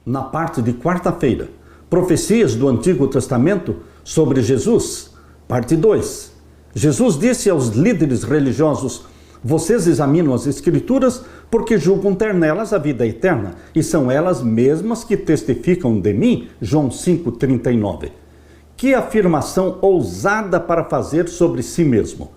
na parte de quarta-feira, Profecias do Antigo Testamento sobre Jesus, parte 2. Jesus disse aos líderes religiosos: vocês examinam as Escrituras porque julgam ter nelas a vida eterna, e são elas mesmas que testificam de mim. João 5,39. Que afirmação ousada para fazer sobre si mesmo!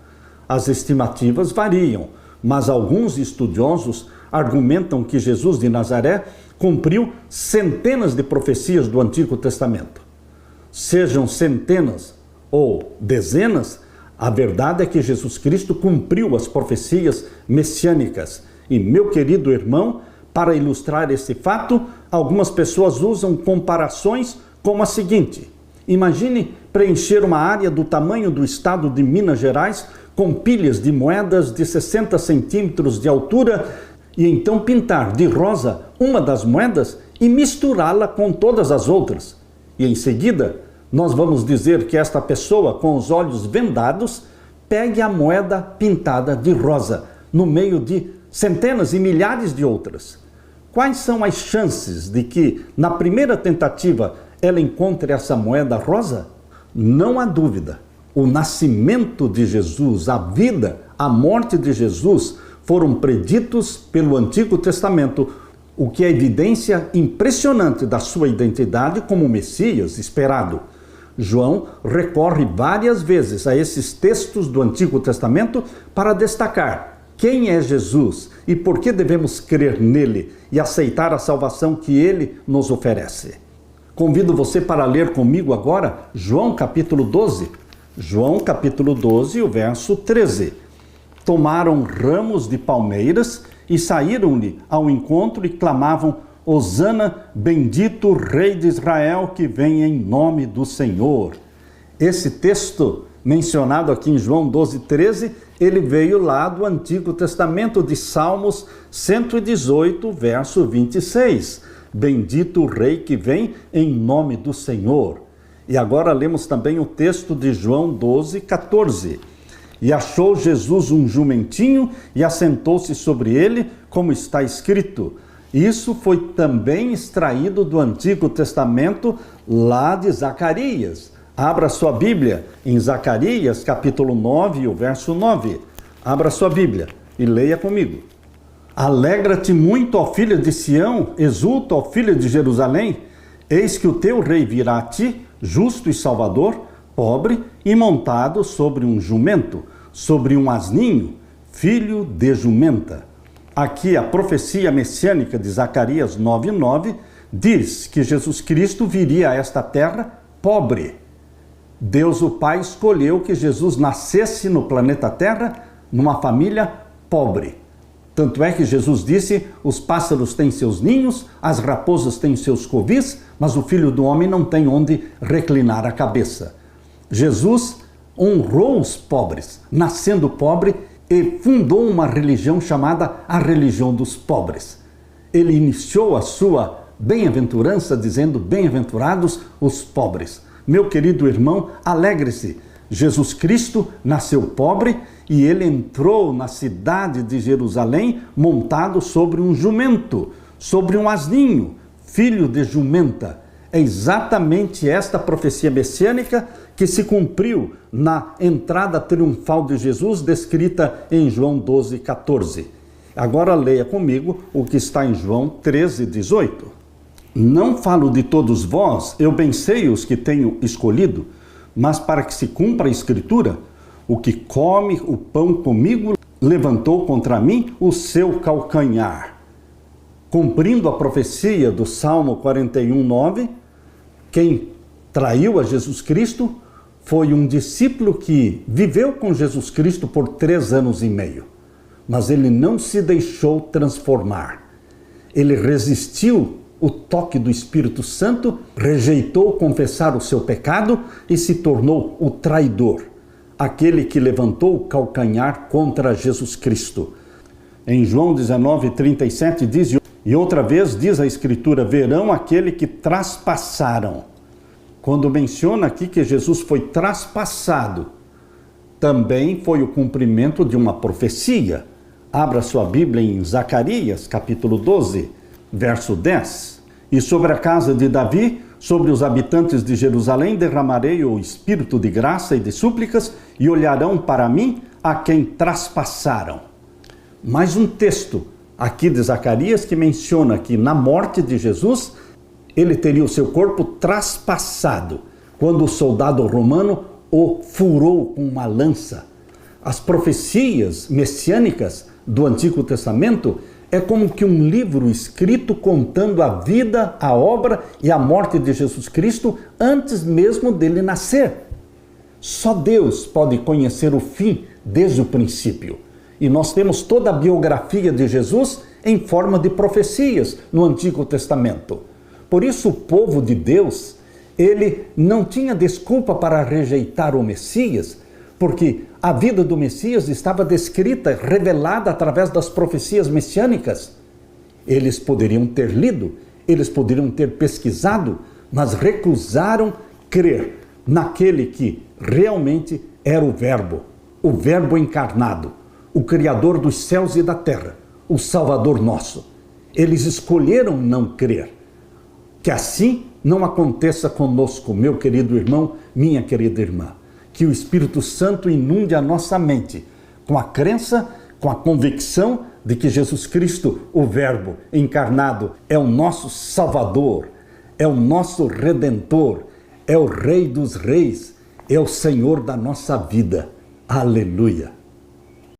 As estimativas variam, mas alguns estudiosos argumentam que Jesus de Nazaré cumpriu centenas de profecias do Antigo Testamento. Sejam centenas ou dezenas, a verdade é que Jesus Cristo cumpriu as profecias messiânicas. E, meu querido irmão, para ilustrar esse fato, algumas pessoas usam comparações como a seguinte: imagine preencher uma área do tamanho do estado de Minas Gerais com pilhas de moedas de 60 centímetros de altura e então pintar de rosa uma das moedas e misturá-la com todas as outras. E em seguida, nós vamos dizer que esta pessoa, com os olhos vendados, pegue a moeda pintada de rosa, no meio de centenas e milhares de outras. Quais são as chances de que, na primeira tentativa, ela encontre essa moeda rosa? Não há dúvida. O nascimento de Jesus, a vida, a morte de Jesus foram preditos pelo Antigo Testamento, o que é evidência impressionante da sua identidade como Messias esperado. João recorre várias vezes a esses textos do Antigo Testamento para destacar quem é Jesus e por que devemos crer nele e aceitar a salvação que ele nos oferece. Convido você para ler comigo agora João capítulo 12. João capítulo 12, o verso 13. Tomaram ramos de palmeiras e saíram-lhe ao encontro e clamavam: Hosana, bendito o Rei de Israel que vem em nome do Senhor. Esse texto mencionado aqui em João 12, 13, ele veio lá do Antigo Testamento de Salmos 118, verso 26. Bendito o Rei que vem em nome do Senhor. E agora lemos também o texto de João 12, 14. E achou Jesus um jumentinho e assentou-se sobre ele, como está escrito. Isso foi também extraído do Antigo Testamento, lá de Zacarias. Abra sua Bíblia em Zacarias, capítulo 9, o verso 9. Abra sua Bíblia e leia comigo. Alegra-te muito, ó filha de Sião, exulta, ó filha de Jerusalém. Eis que o teu rei virá a ti, justo e salvador, pobre e montado sobre um jumento, sobre um asninho, filho de jumenta. Aqui a profecia messiânica de Zacarias 9:9 diz que Jesus Cristo viria a esta terra pobre. Deus o Pai escolheu que Jesus nascesse no planeta Terra numa família pobre. Tanto é que Jesus disse: os pássaros têm seus ninhos, as raposas têm seus covis, mas o Filho do Homem não tem onde reclinar a cabeça. Jesus honrou os pobres, nascendo pobre, e fundou uma religião chamada a religião dos pobres. Ele iniciou a sua bem-aventurança dizendo: bem-aventurados os pobres. Meu querido irmão, alegre-se. Jesus Cristo nasceu pobre e ele entrou na cidade de Jerusalém montado sobre um jumento, sobre um asninho, filho de jumenta. É exatamente esta profecia messiânica que se cumpriu na entrada triunfal de Jesus, descrita em João 12, 14. Agora leia comigo o que está em João 13, 18. Não falo de todos vós, eu bem sei os que tenho escolhido, mas para que se cumpra a Escritura, o que come o pão comigo levantou contra mim o seu calcanhar. Cumprindo a profecia do Salmo 41:9, quem traiu a Jesus Cristo foi um discípulo que viveu com Jesus Cristo por 3 anos e meio, mas ele não se deixou transformar. Ele resistiu o toque do Espírito Santo, rejeitou confessar o seu pecado e se tornou o traidor, aquele que levantou o calcanhar contra Jesus Cristo. Em João 19:37 diz: e outra vez diz a Escritura: verão aquele que traspassaram. Quando menciona aqui que Jesus foi traspassado, também foi o cumprimento de uma profecia. Abra sua Bíblia em Zacarias, capítulo 12, verso 10. E sobre a casa de Davi, sobre os habitantes de Jerusalém, derramarei o espírito de graça e de súplicas, e olharão para mim a quem traspassaram. Mais um texto aqui de Zacarias que menciona que na morte de Jesus, ele teria o seu corpo traspassado, quando o soldado romano o furou com uma lança. As profecias messiânicas do Antigo Testamento é como que um livro escrito contando a vida, a obra e a morte de Jesus Cristo antes mesmo dele nascer. Só Deus pode conhecer o fim desde o princípio. E nós temos toda a biografia de Jesus em forma de profecias no Antigo Testamento. Por isso o povo de Deus, ele não tinha desculpa para rejeitar o Messias, porque a vida do Messias estava descrita, revelada através das profecias messiânicas. Eles poderiam ter lido, eles poderiam ter pesquisado, mas recusaram crer naquele que realmente era o Verbo encarnado, o Criador dos céus e da terra, o Salvador nosso. Eles escolheram não crer. Que assim não aconteça conosco, meu querido irmão, minha querida irmã. Que o Espírito Santo inunde a nossa mente com a crença, com a convicção de que Jesus Cristo, o Verbo encarnado, é o nosso Salvador, é o nosso Redentor, é o Rei dos Reis, é o Senhor da nossa vida. Aleluia!